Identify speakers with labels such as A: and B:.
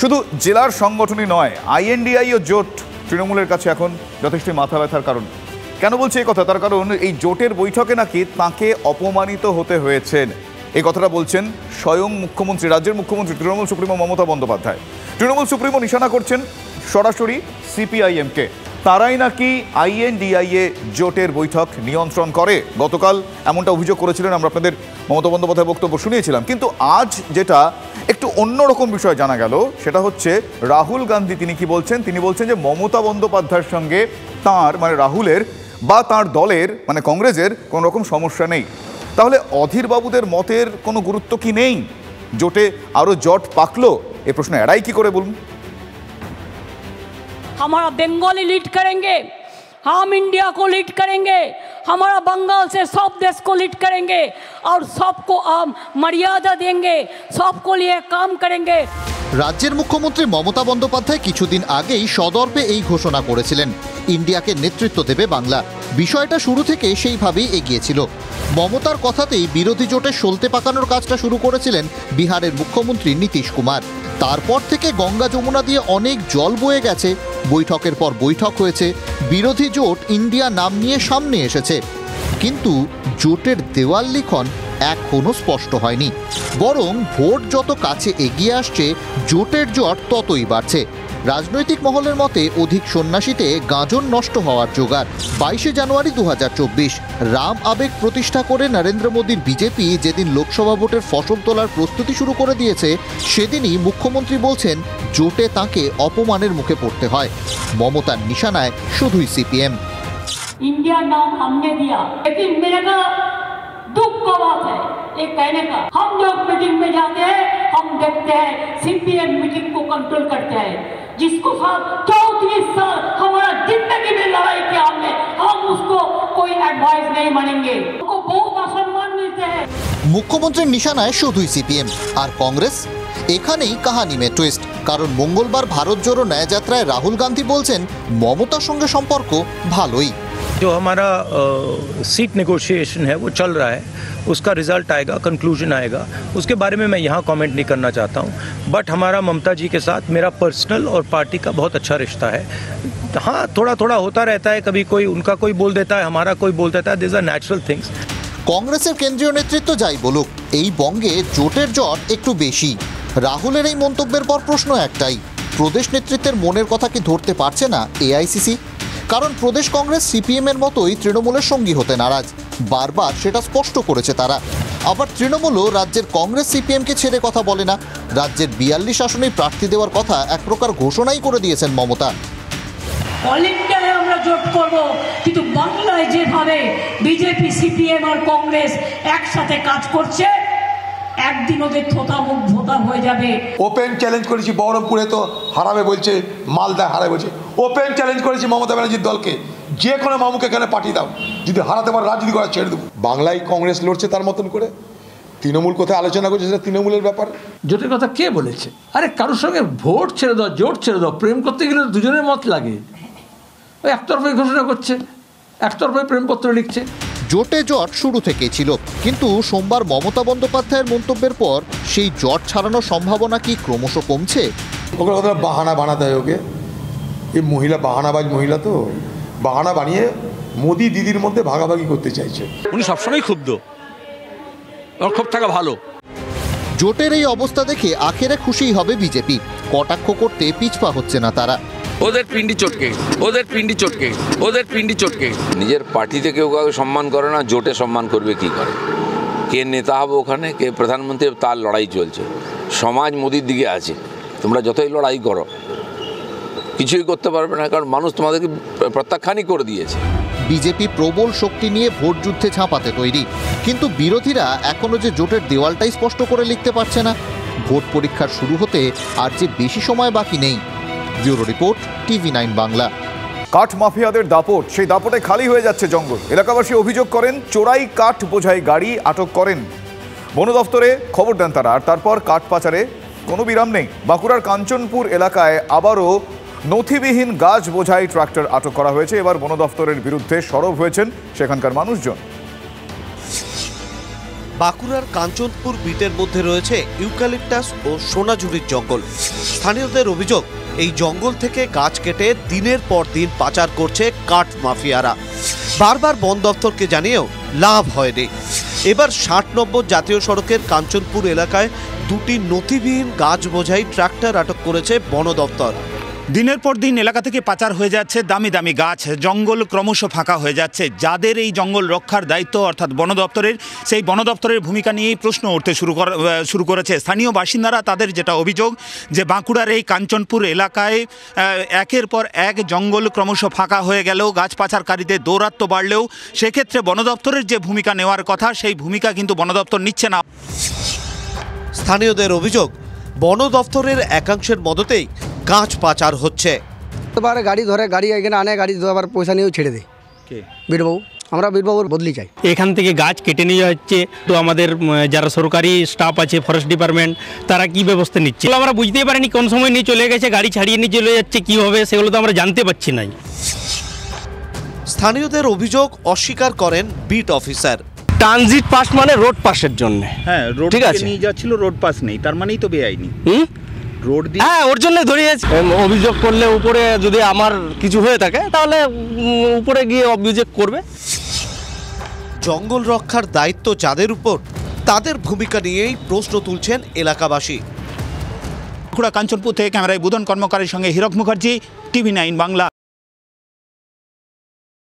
A: শুধু জেলার সংগঠনই নয়, আইএনডিআই ও জোট তৃণমূলের কাছে এখন যথেষ্ট মাথা ব্যথার কারণ। কেন বলছে এই কথা? তার কারণ এই জোটের বৈঠকে নাকি তাঁকে অপমানিত হতে হয়েছেন। এই কথাটা বলছেন স্বয়ং মুখ্যমন্ত্রী, রাজ্যের মুখ্যমন্ত্রী তৃণমূল সুপ্রিমো মমতা বন্দ্যোপাধ্যায়। তৃণমূল সুপ্রিমো নিশানা করছেন সরাসরি সিপিআইএমকে। তারাই নাকি আইএনডিআইএ জোটের বৈঠক নিয়ন্ত্রণ করে। গতকাল এমনটা অভিযোগ করেছিলেন, আমরা আপনাদের মমতা বন্দ্যোপাধ্যায়ের বক্তব্য শুনিয়েছিলাম। কিন্তু আজ যেটা একটু অন্যরকম বিষয় জানা গেল, সেটা হচ্ছে রাহুল গান্ধী তিনি কি বলছেন? তিনি বলছেন যে মমতা বন্দ্যোপাধ্যায়ের সঙ্গে তাঁর মানে রাহুলের বা তাঁর দলের মানে কংগ্রেসের কোনো রকম সমস্যা নেই। তাহলে অধীর বাবুদের মতের কোনো গুরুত্ব কি নেই? জোটে আরও জট পাকলো, এ প্রশ্ন এড়াই কি করে বলুন?
B: हमारा बंगाली लीड करेंगे, हम इंडिया को लीड करेंगे, हमारा बंगाल से सब देश को लीड करेंगे और सबको हम मर्यादा देंगे, सबको लिए काम करेंगे।
C: রাজ্যের মুখ্যমন্ত্রী মমতা বন্দ্যোপাধ্যায় কিছুদিন আগেই সদর্পে এই ঘোষণা করেছিলেন, ইন্ডিয়াকে নেতৃত্ব দেবে বাংলা। বিষয়টা শুরু থেকে সেইভাবেই এগিয়েছিল। মমতার কথাতেই বিরোধী জোটে সলতে পাকানোর কাজটা শুরু করেছিলেন বিহারের মুখ্যমন্ত্রী নীতিশ কুমার। তারপর থেকে গঙ্গা যমুনা দিয়ে অনেক জল বয়ে গেছে, বৈঠকের পর বৈঠক হয়েছে, বিরোধী জোট ইন্ডিয়া নাম নিয়ে সামনে এসেছে। কিন্তু জোটের দেওয়াল লিখন এখনো স্পষ্ট হয়নি, বরং ভোট যত কাছে এগিয়ে আসছে জোটের জট ততই বাড়ছে। রাজনৈতিক মহলের মতে অধিক সন্ন্যাসীতে গাঁজন নষ্ট হওয়ার জোগাড়। 22শে জানুয়ারি 2024 রাম আবেগ প্রতিষ্ঠা করে নরেন্দ্র মোদীর বিজেপি যেদিন লোকসভা ভোটের ফসল তোলার প্রস্তুতি শুরু করে দিয়েছে, সেদিনই মুখ্যমন্ত্রী বলছেন জোটে তাঁকে অপমানের মুখে পড়তে হয়। মমতার নিশানায় শুধুই সিপিএম।
B: इंडिया नाम हमने दिया, लेकिन मेरे का दुख का बात है ये कहने का। हम लोग मीटिंग में जाते हैं, हम देखते हैं सीपीएम मीटिंग को कंट्रोल करते हैं, जिसको साथ 34 साल हमारा जिंदगी में लड़ाई किया हमने, हम उसको कोई एडवाइस नहीं मानेंगे, उनको बहुत असम्मान मिलते हैं।
C: মুখ্যমন্ত্রীর নিশানায় শুধুই সিপিএম আর কংগ্রেস। এখানেই কাহানি মে টুইস্ট, কারণ মঙ্গলবার ভারত জোড়ো ন্যায় যাত্রায় রাহুল গান্ধী বলছেন মমতার সঙ্গে সম্পর্ক ভালোই।
D: जो हमारा सीट नेगोशिएशन है वो चल रहा है, उसका रिजल्ट आएगा, कंक्लूजन आएगा, उसके बारे में मैं यहाँ कमेंट नहीं करना चाहता हूँ। बट हमारा ममता जी के साथ मेरा पर्सनल और पार्टी का बहुत अच्छा रिश्ता है। हाँ, थोड़ा थोड़ा होता रहता है, कभी कोई उनका कोई बोल देता है, हमारा कोई बोल देता है, दिस आर नेचुरल थिंग्स।
C: কংগ্রেসের কেন্দ্রীয় নেতৃত্ব যাই বলুক, এই বঙ্গে জোটের জট একটু বেশি। রাহুলের এই মন্তব্যের পর প্রশ্ন একটাই, প্রদেশ নেতৃত্বের মনের কথা কি ধরতে পারছে না এআইসিসি? কারণ প্রদেশ কংগ্রেস সিপিএম এর মতোই তৃণমূলের সঙ্গী হতে নারাজ, বারবার সেটা স্পষ্ট করেছে তারা। আবার তৃণমূলও রাজ্যের কংগ্রেস সিপিএমকে ছেড়ে কথা বলে না। রাজ্যের 42 আসনেই প্রার্থী দেওয়ার কথা এক প্রকার ঘোষণাই করে দিয়েছেন মমতা।
B: অল ইন্ডিয়ায় আমরা জোট করব, কিন্তু বাংলায় যেভাবে বিজেপি সিপিএম আর কংগ্রেস একসাথে কাজ করছে, একদিন ওদের থোতা মুখ ভোতা হয়ে যাবে।
E: ওপেন চ্যালেঞ্জ করেছি, বহরমপুরে তো হারাবে বলছে, মালদা হারাবে বলছে। ওপেন চ্যালেঞ্জ করেছি মমতা ব্যানার্জির দলকে, যে কোনো মামুকে এখানে পাঠিয়ে দাও, যদি হারাতে পারে রাজনীতি করা ছেড়ে দেবো। বাংলায় কংগ্রেস লড়ছে তার মতন করে, তৃণমূল কোথায় আলোচনা করছে সেটা তৃণমূলের ব্যাপার।
F: জোটের কথা কে বলেছে? আরে কারোর সঙ্গে ভোট ছেড়ে দাও, জোট ছেড়ে দাও, প্রেম করতে গেলে দুজনের মত লাগে। ওই একতরফাই ঘোষণা করছে, একতরফাই প্রেমপত্র লিখছে।
C: জোটে জট শুরু থেকেই ছিল, কিন্তু সোমবার মমতা বন্দ্যোপাধ্যায়ের মন্তব্যের পর সেই জট ছাড়ানোর সম্ভাবনা কি ক্রমশ কমছে?
E: ওকে কথা বাহানা বানাতে হয়, ওকে এই মহিলা বাহানাবাজ মহিলা, তো বাহানা বানিয়ে মোদি দিদির মধ্যে ভাগাভাগি করতে চাইছে।
G: উনি সবসময় ক্ষুব্ধ, ওর ক্ষোভ থাকা ভালো।
C: জোটের এই অবস্থা দেখে আখেরে খুশিই হবে বিজেপি, কটাক্ষ করতে পিছপা হচ্ছে না তারা।
G: ওদের পিন্ডি চটকে, ওদের পিন্ডি চটকে, ওদের পিন্ডি চটকে।
H: নিজের পার্টিতে কেউ কাউকে সম্মান করে না, জোটে সম্মান করবে কি করে? কে নেতা হবে ওখানে, কে প্রধানমন্ত্রী, তার লড়াই চলছে। সমাজ মোদির দিকে আছে, তোমরা যতই লড়াই করো কিছুই করতে পারবে না, কারণ মানুষ তোমাদেরকে প্রত্যাখ্যানই করে দিয়েছে।
C: বিজেপি প্রবল শক্তি নিয়ে ভোট যুদ্ধে ঝাঁপাতে তৈরি, কিন্তু বিরোধীরা এখনো যে জোটের দেওয়ালটাই স্পষ্ট করে লিখতে পারছে না। ভোট পরীক্ষার শুরু হতে আর যে বেশি সময় বাকি নেই। Bureau report, TV9 Bangla.
A: কাঠ মাফিয়াদের দাপট, সেই দাপটে খালি হয়ে যাচ্ছে জঙ্গল। এলাকাবাসী অভিযোগ করেন চোরাই কাঠ বোঝাই গাড়ি আটক করেন। বন দফতরে খবর দেন তারা, আর তারপর কাঠ পাচারে কোনো বিরাম নেই। বাঁকুড়ার কাঞ্চনপুর এলাকায় আবারও নথিবিহীন গাছ বোঝাই ট্রাক্টর আটক করা হয়েছে। এবার বন দফতরের বিরুদ্ধে সরব হয়েছেন সেখানকার মানুষজন।
I: বাঁকুড়ার কাঞ্চনপুর বিটের মধ্যে রয়েছে ইউক্যালিপটাস ও সোনাঝুরির জঙ্গল। স্থানীয়দের অভিযোগ, এই জঙ্গল থেকে গাছ কেটে দিনের পর দিন পাচার করছে কাঠ মাফিয়ারা। বারবার বন দপ্তরকে জানিয়েও লাভ হয়নি। এবার 60 নম্বর জাতীয় সড়কের কাঞ্চনপুর এলাকায় দুটি নথিবিহীন গাছ বোঝাই ট্রাক্টর আটক করেছে বন দপ্তর।
J: দিনের পর দিন এলাকা থেকে পাচার হয়ে যাচ্ছে দামি দামি গাছ, জঙ্গল ক্রমশ ফাঁকা হয়ে যাচ্ছে। যাদের এই জঙ্গল রক্ষার দায়িত্ব অর্থাৎ বন দপ্তরের, সেই বন দপ্তরের ভূমিকা নিয়েই প্রশ্ন উঠতে শুরু করেছে স্থানীয় বাসিন্দারা। তাদের যেটা অভিযোগ যে বাঁকুড়ার এই কাঞ্চনপুর এলাকায় একের পর এক জঙ্গল ক্রমশ ফাঁকা হয়ে গেলেও গাছ পাচারকারীদের দৌরাত্ম্য বাড়লেও সেক্ষেত্রে বন দপ্তরের যে ভূমিকা নেওয়ার কথা সেই ভূমিকা কিন্তু বন দপ্তর নিচ্ছে না।
I: স্থানীয়দের অভিযোগ, বন দপ্তরের একাংশের মদতেই গাছ পাচার হচ্ছে।
K: এবার গাড়ি ধরে গাড়ি এখানে আনে, গাড়ি আবার পয়সা নিয়েও ছেড়ে দেয় বীরবাবু। আমরা বীরবাবুর বদলি চাই।
L: এখান থেকে গাছ কেটে নিয়ে যাচ্ছে, তো আমাদের যারা সরকারি স্টাফ আছে ফরেস্ট ডিপার্টমেন্ট তারা কি ব্যবস্থা নিচ্ছে আমরা বুঝতেই পারিনি। কোন সময় নিয়ে চলে গেছে, গাড়ি ছাড়িয়ে নিয়ে চলে যাচ্ছে, কী হবে সেগুলো তো আমরা জানতে পারছি না।
I: স্থানীয়দের অভিযোগ অস্বীকার করেন বিট অফিসার।
L: ট্রানজিট পাস মানে রোড পাসের জন্য,
J: হ্যাঁ রোড নিয়ে যাচ্ছিল, রোড পাস নেই, তার মানেই তো বেআইনি। রোড দিয়ে,
L: হ্যাঁ ওর জন্য ধরিয়েছে। অভিযোগ করলে উপরে যদি আমার কিছু হয়ে থাকে তাহলে উপরে গিয়ে অভিযোগ করবে।
I: জঙ্গল রক্ষার দায়িত্ব যাদের উপর, তাদের ভূমিকা নিয়েই প্রশ্ন তুলছেন এলাকাবাসী।
J: বাঁকুড়া কাঞ্চনপুর থেকে ক্যামেরায় বুধন কর্মকারের সঙ্গে হীরক মুখার্জি, TV9 বাংলা।